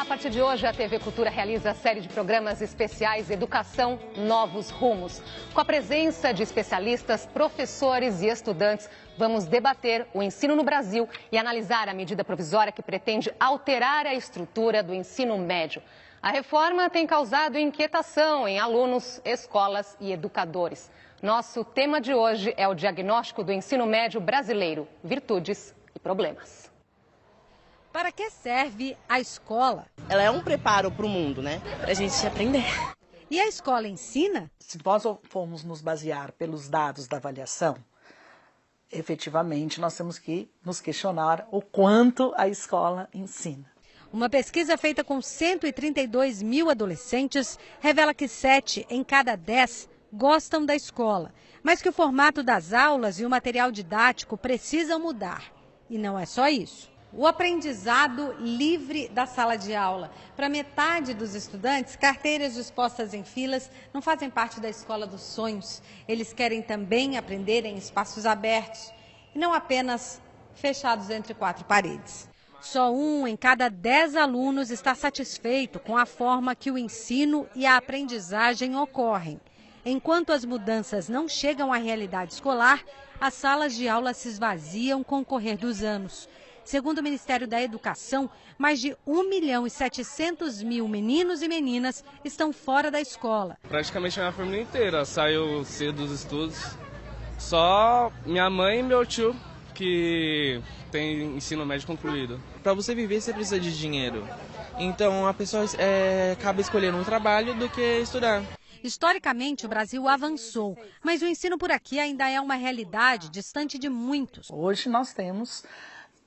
A partir de hoje, a TV Cultura realiza a série de programas especiais Educação Novos Rumos. Com a presença de especialistas, professores e estudantes, vamos debater o ensino no Brasil e analisar a medida provisória que pretende alterar a estrutura do ensino médio. A reforma tem causado inquietação em alunos, escolas e educadores. Nosso tema de hoje é o diagnóstico do ensino médio brasileiro, virtudes e problemas. Para que serve a escola? Ela é um preparo para o mundo, né? Para a gente aprender. E a escola ensina? Se nós formos nos basear pelos dados da avaliação, efetivamente nós temos que nos questionar o quanto a escola ensina. Uma pesquisa feita com 132 mil adolescentes revela que 7 em cada 10 gostam da escola, mas que o formato das aulas e o material didático precisam mudar. E não é só isso. O aprendizado livre da sala de aula. Para metade dos estudantes, carteiras dispostas em filas não fazem parte da escola dos sonhos. Eles querem também aprender em espaços abertos e não apenas fechados entre 4 paredes. Só 1 em cada 10 alunos está satisfeito com a forma que o ensino e a aprendizagem ocorrem. Enquanto as mudanças não chegam à realidade escolar, as salas de aula se esvaziam com o correr dos anos. Segundo o Ministério da Educação, mais de 1.700.000 meninos e meninas estão fora da escola. Praticamente a minha família inteira saiu cedo dos estudos. Só minha mãe e meu tio que tem ensino médio concluído. Para você viver, você precisa de dinheiro. Então a pessoa acaba escolhendo um trabalho do que estudar. Historicamente, o Brasil avançou, mas o ensino por aqui ainda é uma realidade distante de muitos. Hoje nós temos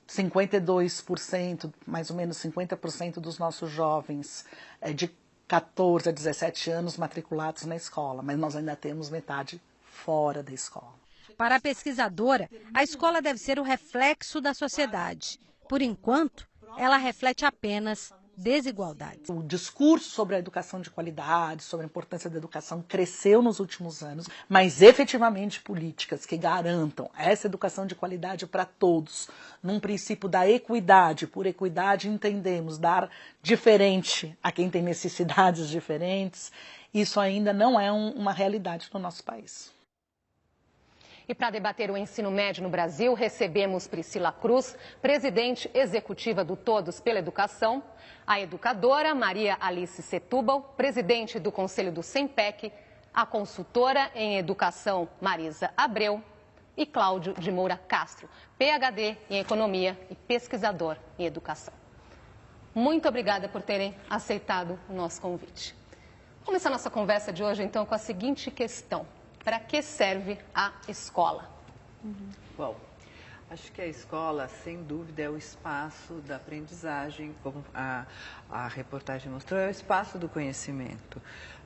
52%, mais ou menos 50% dos nossos jovens de 14 a 17 anos matriculados na escola, mas nós ainda temos metade fora da escola. Para a pesquisadora, a escola deve ser o reflexo da sociedade. Por enquanto, ela reflete apenas desigualdade. O discurso sobre a educação de qualidade, sobre a importância da educação cresceu nos últimos anos, mas efetivamente políticas que garantam essa educação de qualidade para todos, num princípio da equidade. Por equidade entendemos dar diferente a quem tem necessidades diferentes. Isso ainda não é uma realidade no nosso país. E para debater o ensino médio no Brasil, recebemos Priscila Cruz, presidente executiva do Todos pela Educação, a educadora Maria Alice Setúbal, presidente do Conselho do SEMPEC, a consultora em educação Marisa Abreu e Cláudio de Moura Castro, PhD em Economia e pesquisador em Educação. Muito obrigada por terem aceitado o nosso convite. Vamos começar nossa conversa de hoje, então, com a seguinte questão. Para que serve a escola? Bom, acho que a escola, sem dúvida, é o espaço da aprendizagem, como a reportagem mostrou, é o espaço do conhecimento.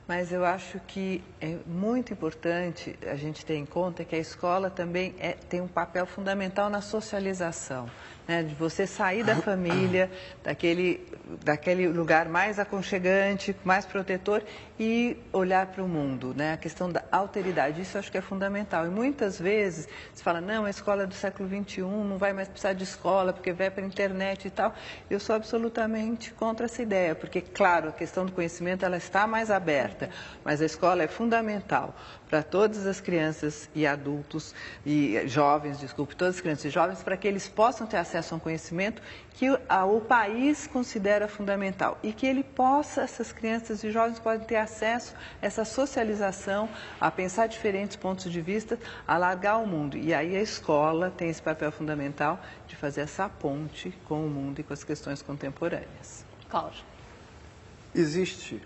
Mas eu acho que é muito importante a gente ter em conta que a escola também tem um papel fundamental na socialização, né? De você sair da família, daquele lugar mais aconchegante, mais protetor e olhar para o mundo, né? A questão da alteridade, isso eu acho que é fundamental. E muitas vezes se fala, não, a escola é do século XXI, não vai mais precisar de escola, porque vai para a internet e tal. Eu sou absolutamente contra essa ideia, porque, claro, a questão do conhecimento ela está mais aberta, mas a escola é fundamental para todas as crianças e adultos e jovens, desculpe, todas as crianças e jovens, para que eles possam ter acesso a um conhecimento que o país considera fundamental e que essas crianças e jovens podem ter acesso a essa socialização, a pensar diferentes pontos de vista, a largar o mundo. E aí a escola tem esse papel fundamental de fazer essa ponte com o mundo e com as questões contemporâneas. Cláudio. Existe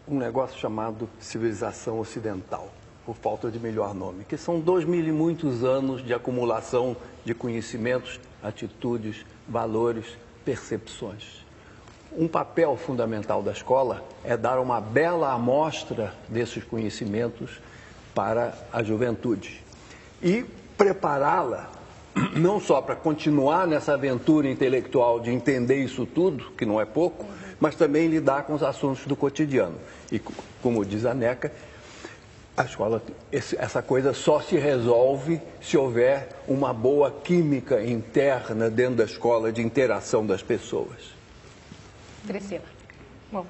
um negócio chamado civilização ocidental, por falta de melhor nome, que são 2000 e muitos anos de acumulação de conhecimentos, atitudes, valores, percepções. Um papel fundamental da escola é dar uma bela amostra desses conhecimentos para a juventude e prepará-la não só para continuar nessa aventura intelectual de entender isso tudo, que não é pouco, mas também lidar com os assuntos do cotidiano. E, como diz a Neca, a escola, essa coisa só se resolve se houver uma boa química interna dentro da escola de interação das pessoas. Priscila. Bom,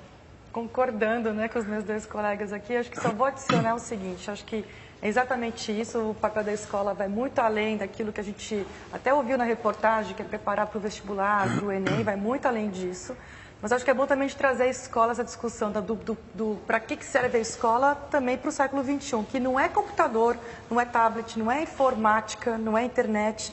concordando, né, com os meus dois colegas aqui, acho que só vou adicionar o seguinte, acho que é exatamente isso, o papel da escola vai muito além daquilo que a gente até ouviu na reportagem, que é preparar para o vestibular, para o Enem, vai muito além disso. Mas acho que é bom também de trazer a escola, essa discussão do para que serve a escola também para o século XXI, que não é computador, não é tablet, não é informática, não é internet,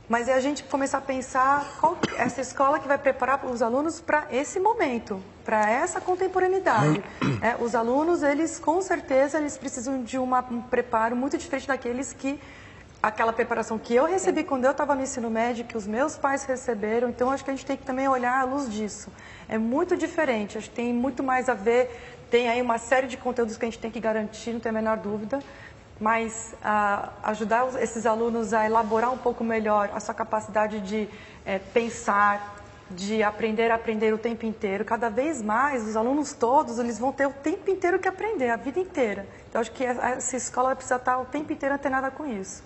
mas é a gente começar a pensar qual essa escola que vai preparar os alunos para esse momento, para essa contemporaneidade. Os alunos, eles com certeza, eles precisam de um preparo muito diferente daqueles que, aquela preparação que eu recebi quando eu estava no ensino médio, que os meus pais receberam, então acho que a gente tem que também olhar à luz disso. É muito diferente, acho que tem muito mais a ver, tem aí uma série de conteúdos que a gente tem que garantir, não tem a menor dúvida, mas ajudar esses alunos a elaborar um pouco melhor a sua capacidade de pensar, de aprender o tempo inteiro. Cada vez mais, os alunos todos, eles vão ter o tempo inteiro que aprender, a vida inteira. Então, acho que essa escola precisa estar o tempo inteiro antenada com isso.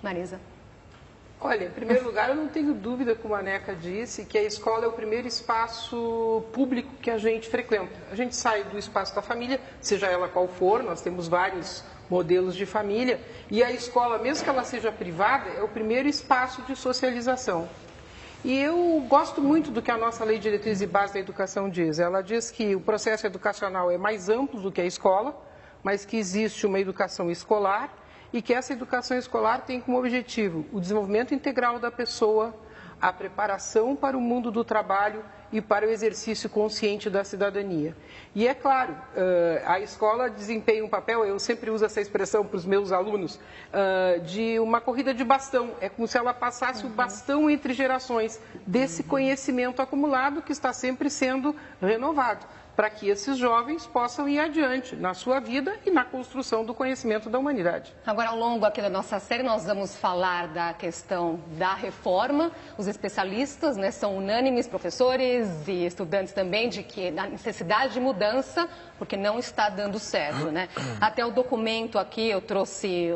Marisa. Olha, em primeiro lugar, eu não tenho dúvida, como a Neca disse, que a escola é o primeiro espaço público que a gente frequenta. A gente sai do espaço da família, seja ela qual for, nós temos vários modelos de família, e a escola, mesmo que ela seja privada, é o primeiro espaço de socialização. E eu gosto muito do que a nossa Lei de Diretriz e Base da Educação diz. Ela diz que o processo educacional é mais amplo do que a escola, mas que existe uma educação escolar e que essa educação escolar tem como objetivo o desenvolvimento integral da pessoa, a preparação para o mundo do trabalho e para o exercício consciente da cidadania. E é claro, a escola desempenha um papel, eu sempre uso essa expressão para os meus alunos, de uma corrida de bastão. É como se ela passasse o bastão entre gerações desse conhecimento acumulado que está sempre sendo renovado, para que esses jovens possam ir adiante na sua vida e na construção do conhecimento da humanidade. Agora, ao longo aqui da nossa série, nós vamos falar da questão da reforma. Os especialistas, né, são unânimes, professores e estudantes também, de que a necessidade de mudança, porque não está dando certo, né? Até o documento aqui, eu trouxe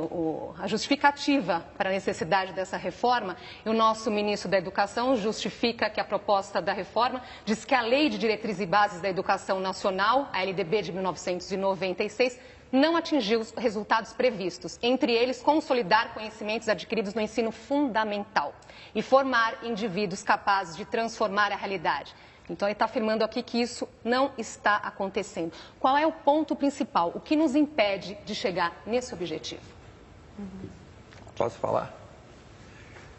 a justificativa para a necessidade dessa reforma, e o nosso ministro da Educação justifica que a proposta da reforma diz que a Lei de Diretrizes e Bases da Educação Nacional, a LDB de 1996, não atingiu os resultados previstos, entre eles consolidar conhecimentos adquiridos no ensino fundamental e formar indivíduos capazes de transformar a realidade. Então, ele está afirmando aqui que isso não está acontecendo. Qual é o ponto principal? O que nos impede de chegar nesse objetivo? Posso falar?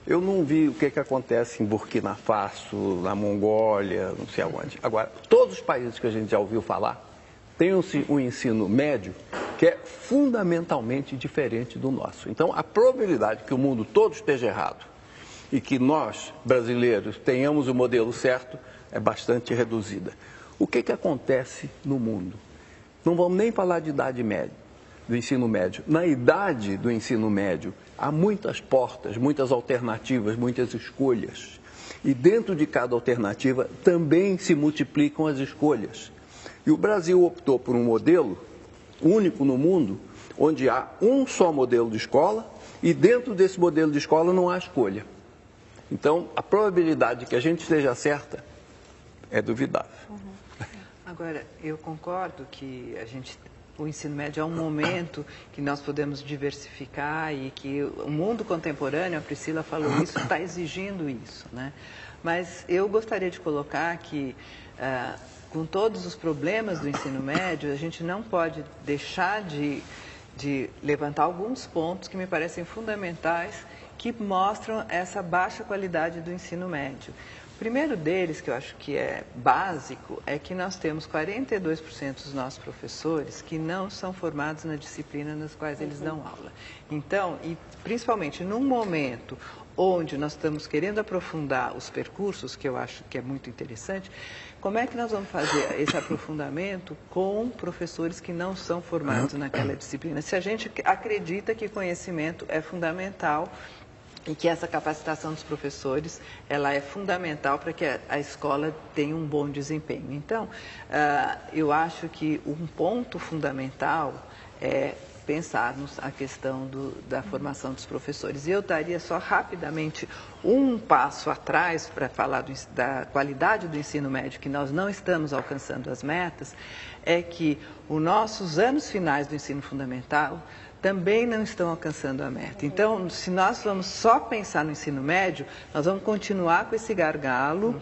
Eu não vi o que acontece em Burkina Faso, na Mongólia, não sei aonde. Agora, todos os países que a gente já ouviu falar têm um ensino médio que é fundamentalmente diferente do nosso. Então, a probabilidade que o mundo todo esteja errado e que nós, brasileiros, tenhamos o modelo certo é bastante reduzida. O que acontece no mundo? Não vamos nem falar de idade média, do ensino médio. Na idade do ensino médio, há muitas portas, muitas alternativas, muitas escolhas. E dentro de cada alternativa também se multiplicam as escolhas. E o Brasil optou por um modelo único no mundo, onde há um só modelo de escola e dentro desse modelo de escola não há escolha. Então, a probabilidade de que a gente esteja certa é duvidável. Agora, eu concordo que o ensino médio é um momento que nós podemos diversificar e que o mundo contemporâneo, a Priscila falou isso, está exigindo isso, né? Mas eu gostaria de colocar que, com todos os problemas do ensino médio, a gente não pode deixar de levantar alguns pontos que me parecem fundamentais, que mostram essa baixa qualidade do ensino médio. O primeiro deles, que eu acho que é básico, é que nós temos 42% dos nossos professores que não são formados na disciplina nas quais eles dão aula. Então, e principalmente num momento onde nós estamos querendo aprofundar os percursos, que eu acho que é muito interessante, como é que nós vamos fazer esse aprofundamento com professores que não são formados naquela disciplina? Se a gente acredita que conhecimento é fundamental, e que essa capacitação dos professores, ela é fundamental para que a escola tenha um bom desempenho. Então, eu acho que um ponto fundamental é pensarmos a questão da formação dos professores. E eu daria só rapidamente um passo atrás para falar da qualidade do ensino médio, que nós não estamos alcançando as metas, é que os nossos anos finais do ensino fundamental também não estão alcançando a meta. Então, se nós vamos só pensar no ensino médio, nós vamos continuar com esse gargalo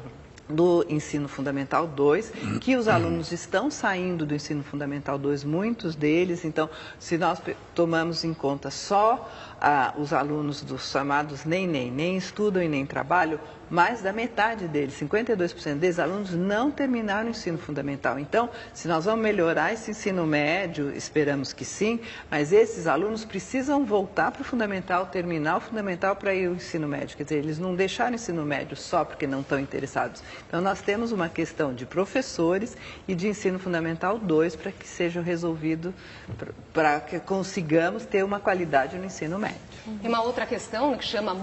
do ensino fundamental 2, que os alunos estão saindo do ensino fundamental 2, muitos deles. Então, se nós tomamos em conta só os alunos dos chamados nem estudam e nem trabalham, mais da metade deles, 52% deles, alunos não terminaram o ensino fundamental. Então, se nós vamos melhorar esse ensino médio, esperamos que sim, mas esses alunos precisam voltar para o fundamental, terminar o fundamental para ir ao ensino médio. Quer dizer, eles não deixaram o ensino médio só porque não estão interessados. Então, nós temos uma questão de professores e de ensino fundamental 2 para que seja resolvido, para que consigamos ter uma qualidade no ensino médio. E uma outra questão que chama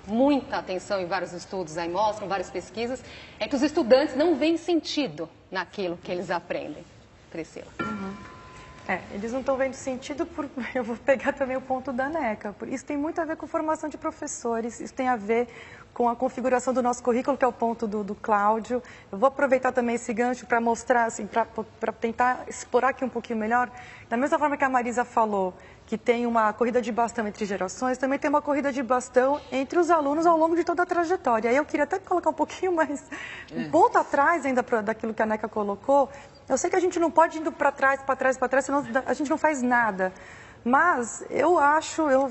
muita atenção em vários estudos, aí mostram várias pesquisas, é que os estudantes não veem sentido naquilo que eles aprendem. Priscila. Eles não estão vendo sentido, eu vou pegar também o ponto da NECA. Isso tem muito a ver com formação de professores, isso tem a ver com a configuração do nosso currículo, que é o ponto do Cláudio. Eu vou aproveitar também esse gancho para mostrar, assim, para tentar explorar aqui um pouquinho melhor. Da mesma forma que a Marisa falou, que tem uma corrida de bastão entre gerações, também tem uma corrida de bastão entre os alunos ao longo de toda a trajetória. Aí eu queria até colocar um pouquinho mais, um ponto atrás ainda daquilo que a NECA colocou. Eu sei que a gente não pode ir indo para trás, senão a gente não faz nada. Mas eu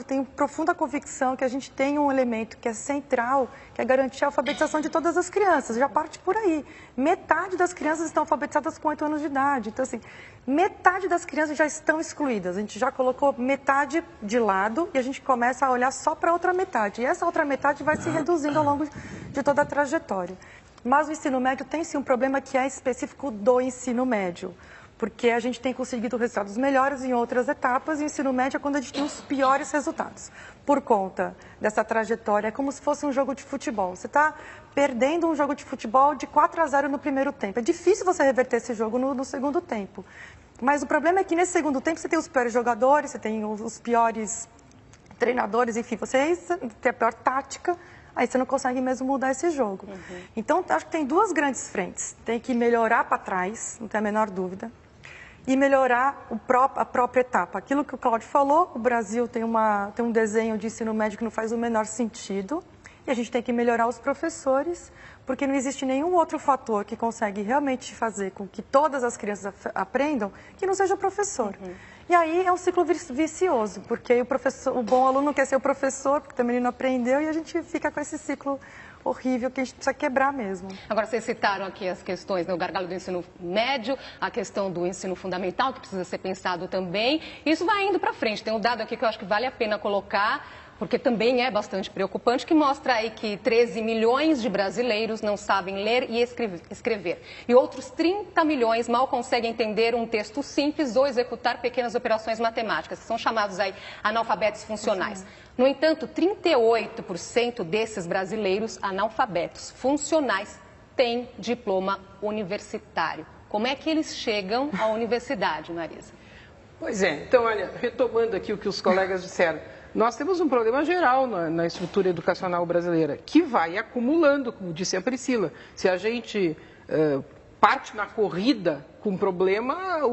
tenho profunda convicção que a gente tem um elemento que é central, que é garantir a alfabetização de todas as crianças. Já parte por aí. Metade das crianças estão alfabetizadas com 8 anos de idade. Então, assim, metade das crianças já estão excluídas. A gente já colocou metade de lado e a gente começa a olhar só para a outra metade. E essa outra metade vai se reduzindo ao longo de toda a trajetória. Mas o ensino médio tem sim um problema que é específico do ensino médio. Porque a gente tem conseguido resultados melhores em outras etapas, e o ensino médio é quando a gente tem os piores resultados. Por conta dessa trajetória, é como se fosse um jogo de futebol. Você está perdendo um jogo de futebol de 4-0 no primeiro tempo. É difícil você reverter esse jogo no segundo tempo. Mas o problema é que nesse segundo tempo você tem os piores jogadores, você tem os piores treinadores, enfim, você tem a pior tática. Aí você não consegue mesmo mudar esse jogo. Então, acho que tem duas grandes frentes. Tem que melhorar para trás, não tem a menor dúvida, e melhorar a própria etapa. Aquilo que o Cláudio falou, o Brasil tem um desenho de ensino médio que não faz o menor sentido, e a gente tem que melhorar os professores, porque não existe nenhum outro fator que consegue realmente fazer com que todas as crianças aprendam que não seja o professor. E aí é um ciclo vicioso, porque o bom aluno quer ser o professor, porque também ele não aprendeu, e a gente fica com esse ciclo horrível que a gente precisa quebrar mesmo. Agora, vocês citaram aqui as questões, né, o gargalo do ensino médio, a questão do ensino fundamental, que precisa ser pensado também. Isso vai indo para frente. Tem um dado aqui que eu acho que vale a pena colocar, porque também é bastante preocupante, que mostra aí que 13 milhões de brasileiros não sabem ler e escrever. E outros 30 milhões mal conseguem entender um texto simples ou executar pequenas operações matemáticas, que são chamados aí analfabetos funcionais. No entanto, 38% desses brasileiros analfabetos funcionais têm diploma universitário. Como é que eles chegam à universidade, Marisa? Pois é, então, olha, retomando aqui o que os colegas disseram, nós temos um problema geral na estrutura educacional brasileira, que vai acumulando, como disse a Priscila. Se a gente parte na corrida com o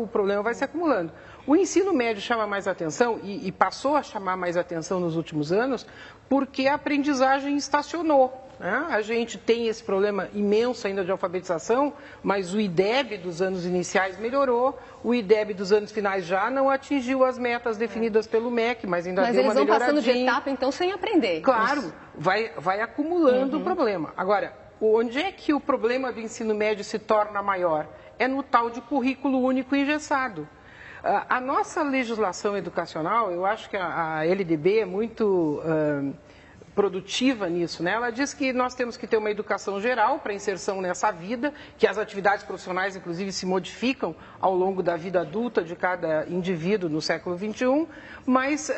problema vai se acumulando. O ensino médio chama mais atenção, e passou a chamar mais atenção nos últimos anos, porque a aprendizagem estacionou. A gente tem esse problema imenso ainda de alfabetização, mas o IDEB dos anos iniciais melhorou, o IDEB dos anos finais já não atingiu as metas definidas pelo MEC, mas ainda deu uma melhoradinha. Mas eles vão passando de etapa, então, sem aprender. Claro, vai acumulando o problema. Agora, onde é que o problema do ensino médio se torna maior? É no tal de currículo único engessado. A nossa legislação educacional, eu acho que a LDB é muito produtiva nisso, né? Ela diz que nós temos que ter uma educação geral para inserção nessa vida, que as atividades profissionais, inclusive, se modificam ao longo da vida adulta de cada indivíduo no século XXI, mas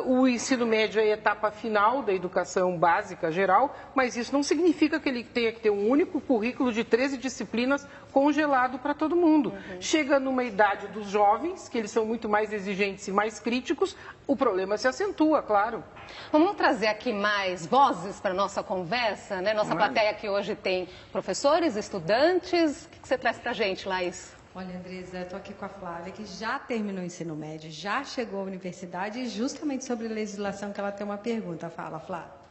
o ensino médio é a etapa final da educação básica geral, mas isso não significa que ele tenha que ter um único currículo de 13 disciplinas congelado para todo mundo. Chega numa idade dos jovens, que eles são muito mais exigentes e mais críticos, o problema se acentua, claro. Vamos trazer aqui mais vozes para a nossa conversa, né? Nossa plateia aqui hoje tem professores, estudantes. O que você traz para a gente, Laís? Olha, Andresa, eu estou aqui com a Flávia, que já terminou o ensino médio, já chegou à universidade e justamente sobre legislação que ela tem uma pergunta. Fala, Flávia.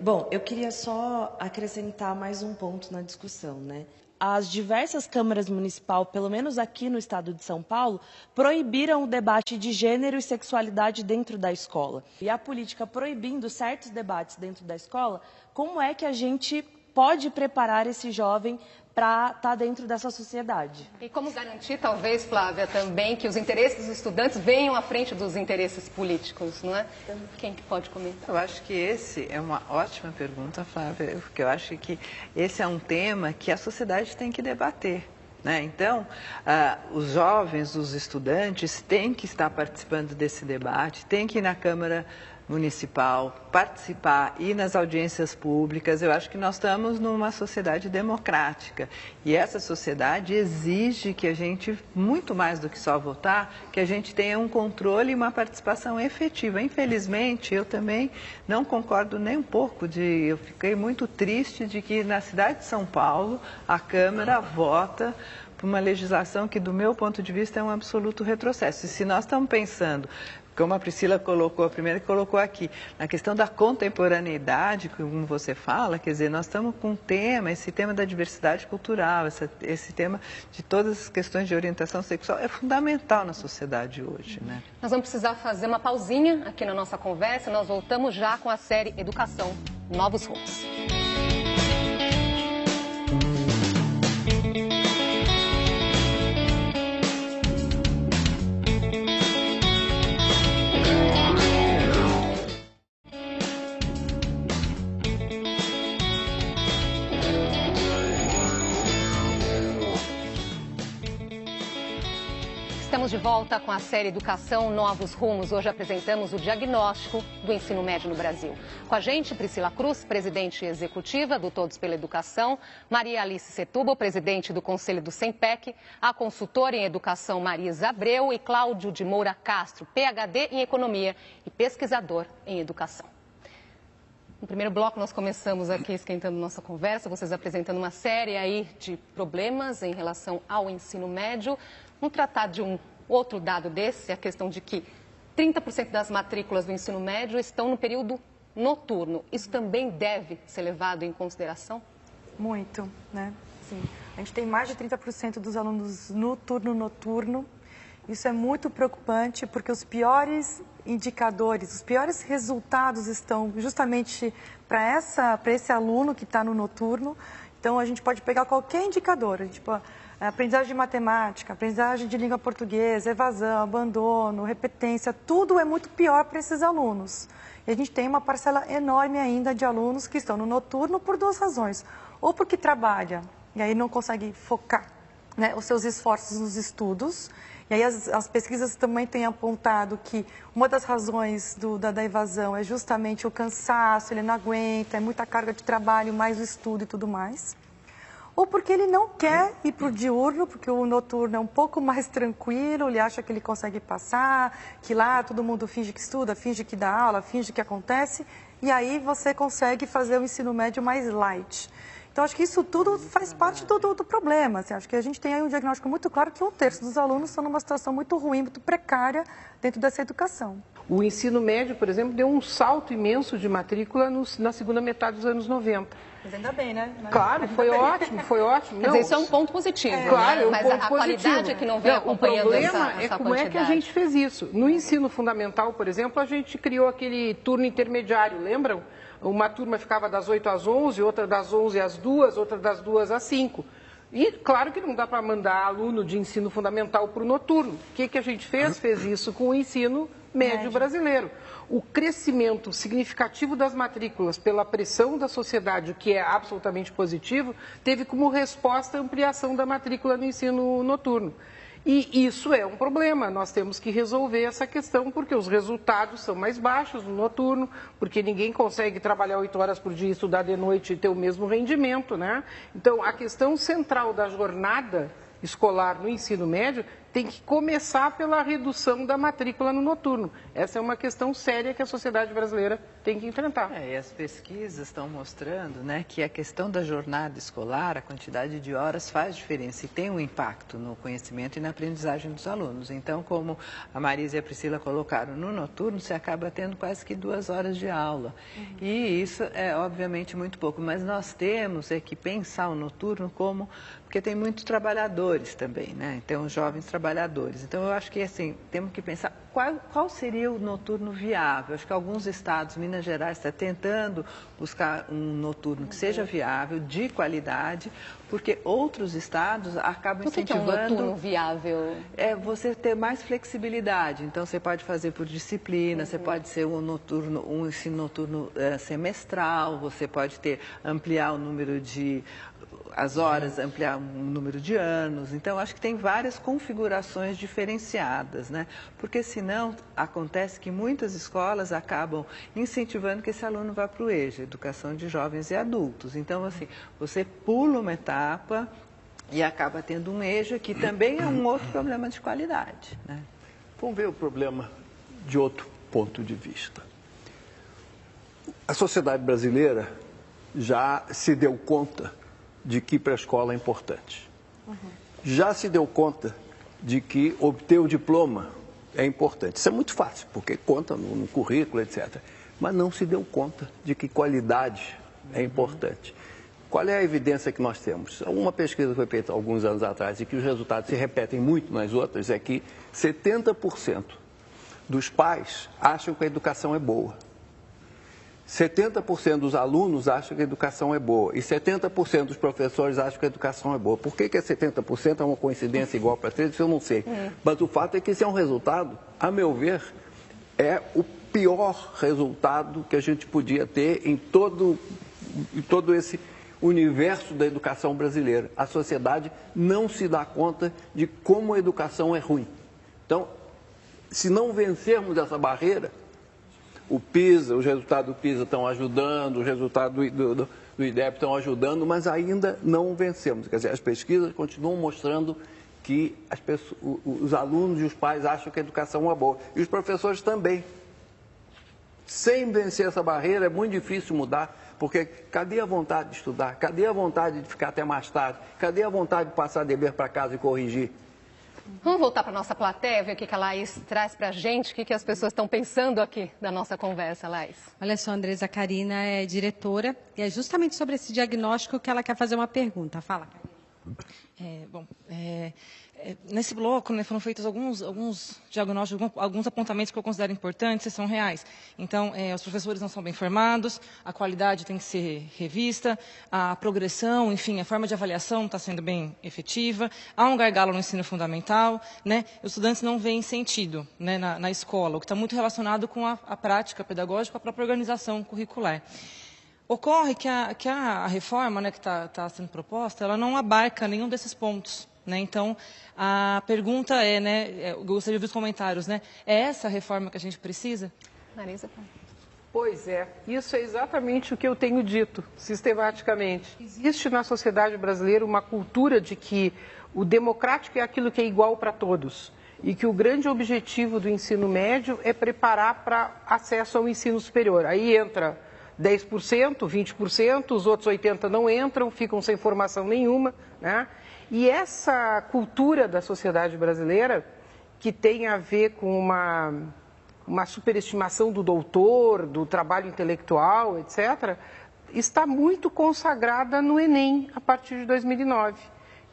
Bom, eu queria só acrescentar mais um ponto na discussão, né? As diversas câmaras municipais, pelo menos aqui no estado de São Paulo, proibiram o debate de gênero e sexualidade dentro da escola. E a política proibindo certos debates dentro da escola, como é que a gente pode preparar esse jovem para estar dentro dessa sociedade? E como garantir, talvez, Flávia, também que os interesses dos estudantes venham à frente dos interesses políticos, não é? Quem que pode comentar? Eu acho que esse é uma ótima pergunta, Flávia, porque eu acho que esse é um tema que a sociedade tem que debater. Né? Então, os jovens, os estudantes têm que estar participando desse debate, têm que ir na Câmara Municipal, participar, ir nas audiências públicas. Eu acho que nós estamos numa sociedade democrática e essa sociedade exige que a gente, muito mais do que só votar, que a gente tenha um controle e uma participação efetiva. Infelizmente, eu também não concordo nem um pouco eu fiquei muito triste de que na cidade de São Paulo a Câmara vota por uma legislação que, do meu ponto de vista, é um absoluto retrocesso. E se nós estamos pensando, como a Priscila colocou, a primeira que colocou aqui, na questão da contemporaneidade, como você fala, quer dizer, nós estamos com um tema, esse tema da diversidade cultural, esse tema de todas as questões de orientação sexual, é fundamental na sociedade hoje, né? Nós vamos precisar fazer uma pausinha aqui na nossa conversa, nós voltamos já com a série Educação, Novos Rumos. Estamos de volta com a série Educação Novos Rumos. Hoje apresentamos o diagnóstico do ensino médio no Brasil. Com a gente, Priscila Cruz, presidente executiva do Todos pela Educação, Maria Alice Setúbal, presidente do Conselho do SEMPEC, a consultora em Educação Marisa Abreu e Cláudio de Moura Castro, PhD em Economia e pesquisador em Educação. No primeiro bloco, nós começamos aqui esquentando nossa conversa, vocês apresentando uma série aí de problemas em relação ao ensino médio. Vamos tratar de um outro dado desse, a questão de que 30% das matrículas do ensino médio estão no período noturno. Isso também deve ser levado em consideração? Muito, né? Sim. A gente tem mais de 30% dos alunos no turno noturno. Isso é muito preocupante porque os piores indicadores, os piores resultados estão justamente para esse aluno que está no noturno. Então, a gente pode pegar qualquer indicador, aprendizagem de matemática, aprendizagem de língua portuguesa, evasão, abandono, repetência, tudo é muito pior para esses alunos. E a gente tem uma parcela enorme ainda de alunos que estão no noturno por duas razões. Ou porque trabalha e aí não consegue focar, né, os seus esforços nos estudos. E aí as pesquisas também têm apontado que uma das razões da evasão é justamente o cansaço, ele não aguenta, é muita carga de trabalho, mais o estudo e tudo mais. Ou porque ele não quer ir para o diurno, porque o noturno é um pouco mais tranquilo, ele acha que ele consegue passar, que lá todo mundo finge que estuda, finge que dá aula, finge que acontece, e aí você consegue fazer o ensino médio mais light. Então, acho que isso tudo faz parte do problema. Assim, acho que a gente tem aí um diagnóstico muito claro que 1/3 dos alunos estão numa situação muito ruim, muito precária dentro dessa educação. O ensino médio, por exemplo, deu um salto imenso de matrícula na segunda metade dos anos 90. Mas ainda bem, né? Claro, foi ótimo, foi ótimo. Mas isso é um ponto positivo, claro, né? É um mas ponto a positivo. Qualidade é que não vem acompanhando essa O problema é como quantidade. é que a gente fez isso. No ensino fundamental, por exemplo, a gente criou aquele turno intermediário, lembram? Uma turma ficava das 8 às 11, outra das 11 às 2, outra das 2 às 5. E claro que não dá para mandar aluno de ensino fundamental para o noturno. O que a gente fez? Fez isso com o ensino médio brasileiro. O crescimento significativo das matrículas pela pressão da sociedade, o que é absolutamente positivo, teve como resposta a ampliação da matrícula no ensino noturno. E isso é um problema, nós temos que resolver essa questão, porque os resultados são mais baixos no noturno, porque ninguém consegue trabalhar 8 horas por dia, estudar de noite e ter o mesmo rendimento, né? Então, a questão central da jornada escolar no ensino médio tem que começar pela redução da matrícula no noturno. Essa é uma questão séria que a sociedade brasileira tem que enfrentar. E as pesquisas estão mostrando, né, que a questão da jornada escolar, a quantidade de horas faz diferença e tem um impacto no conhecimento e na aprendizagem dos alunos. Então, como a Marisa e a Priscila colocaram, no noturno você acaba tendo quase que 2 horas de aula. E isso é, obviamente, muito pouco. Mas nós temos que pensar o noturno como... Porque tem muitos trabalhadores também, né? Então, jovens trabalhadores. Então, eu acho que, assim, temos que pensar qual seria o noturno viável. Acho que alguns estados, Minas Gerais, está tentando buscar um noturno que seja viável, de qualidade, porque outros estados acabam incentivando... O que é um noturno viável? É você ter mais flexibilidade. Então, você pode fazer por disciplina, você pode ser um ensino noturno semestral, você pode ampliar o número de... as horas, ampliar o número de anos. Então, acho que tem várias configurações diferenciadas, né? Porque, senão, acontece que muitas escolas acabam incentivando que esse aluno vá para o EJA, Educação de Jovens e Adultos. Então, assim, você pula uma etapa e acaba tendo um EJA, que também é um outro problema de qualidade, né? Vamos ver o problema de outro ponto de vista. A sociedade brasileira já se deu conta de que ir para a escola é importante. Já se deu conta de que obter o diploma é importante. Isso é muito fácil, porque conta no currículo, etc. Mas não se deu conta de que qualidade é importante. Qual é a evidência que nós temos? Uma pesquisa foi feita há alguns anos atrás e que os resultados se repetem muito nas outras, é que 70% dos pais acham que a educação é boa. 70% dos alunos acham que a educação é boa e 70% dos professores acham que a educação é boa. Por que é 70%? É uma coincidência igual para 13%? Isso eu não sei. Mas o fato é que esse é um resultado, a meu ver, é o pior resultado que a gente podia ter em todo esse universo da educação brasileira. A sociedade não se dá conta de como a educação é ruim. Então, se não vencermos essa barreira, o PISA, os resultados do PISA estão ajudando, os resultados do IDEB estão ajudando, mas ainda não vencemos. Quer dizer, as pesquisas continuam mostrando que os alunos e os pais acham que a educação é boa. E os professores também. Sem vencer essa barreira é muito difícil mudar, porque cadê a vontade de estudar? Cadê a vontade de ficar até mais tarde? Cadê a vontade de passar dever para casa e corrigir? Vamos voltar para a nossa plateia, ver o que a Laís traz para a gente, o que as pessoas estão pensando aqui da nossa conversa, Laís. Olha só, Andresa, Karina é diretora e é justamente sobre esse diagnóstico que ela quer fazer uma pergunta. Fala, Karina. Nesse bloco, né, foram feitos alguns diagnósticos, alguns apontamentos que eu considero importantes e são reais. Então, os professores não são bem formados, a qualidade tem que ser revista, a progressão, enfim, a forma de avaliação não está sendo bem efetiva, há um gargalo no ensino fundamental, né, os estudantes não veem sentido, né, na escola, o que está muito relacionado com a prática pedagógica, a própria organização curricular. Ocorre que a reforma, né, que está sendo proposta, ela não abarca nenhum desses pontos. Né? Então, a pergunta é, né, eu gostaria de ouvir os comentários, né? É essa a reforma que a gente precisa? Marisa. Pois é, isso é exatamente o que eu tenho dito, sistematicamente. Existe na sociedade brasileira uma cultura de que o democrático é aquilo que é igual para todos e que o grande objetivo do ensino médio é preparar para acesso ao ensino superior. Aí entra 10%, 20%, os outros 80% não entram, ficam sem formação nenhuma, né? E essa cultura da sociedade brasileira, que tem a ver com uma superestimação do doutor, do trabalho intelectual, etc., está muito consagrada no Enem, a partir de 2009,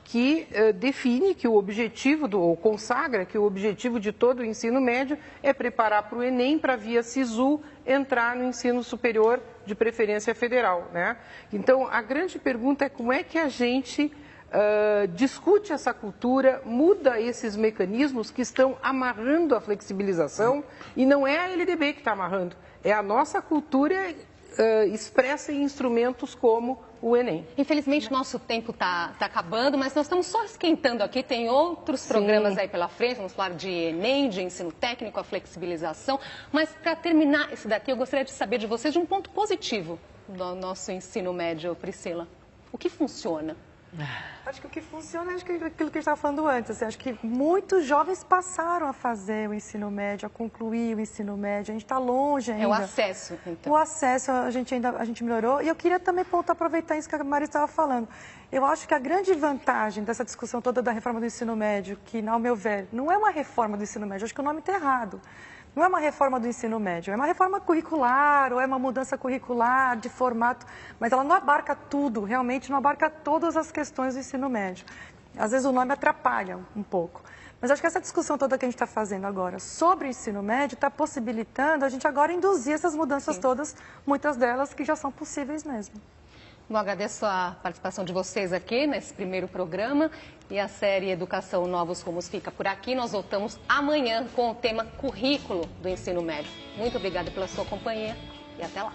que define que o objetivo, ou consagra que o objetivo de todo o ensino médio é preparar para o Enem, para via SISU, entrar no ensino superior de preferência federal, né? Então, a grande pergunta é como é que a gente discute essa cultura, muda esses mecanismos que estão amarrando a flexibilização, e não é a LDB que está amarrando, é a nossa cultura expressa em instrumentos como o Enem. Infelizmente, nosso tempo está acabando, mas nós estamos só esquentando aqui. Tem outros programas aí pela frente. Vamos falar de Enem, de ensino técnico, a flexibilização. Mas, para terminar esse daqui, eu gostaria de saber de vocês de um ponto positivo do nosso ensino médio, Priscila. O que funciona? Acho que o que funciona é aquilo que a gente estava falando antes. Assim, acho que muitos jovens passaram a fazer o ensino médio, a concluir o ensino médio. A gente está longe ainda. É o acesso, então. O acesso a gente melhorou. E eu queria também aproveitar isso que a Maria estava falando. Eu acho que a grande vantagem dessa discussão toda da reforma do ensino médio, que, ao meu ver, não é uma reforma do ensino médio, acho que o nome está errado. Não é uma reforma do ensino médio, é uma reforma curricular, ou é uma mudança curricular de formato, mas ela não abarca tudo, realmente não abarca todas as questões do ensino médio. Às vezes o nome atrapalha um pouco. Mas acho que essa discussão toda que a gente está fazendo agora sobre o ensino médio está possibilitando a gente agora induzir essas mudanças todas, muitas delas que já são possíveis mesmo. Bom, agradeço a participação de vocês aqui nesse primeiro programa e a série Educação Novos Rumos fica por aqui. Nós voltamos amanhã com o tema currículo do ensino médio. Muito obrigada pela sua companhia e até lá.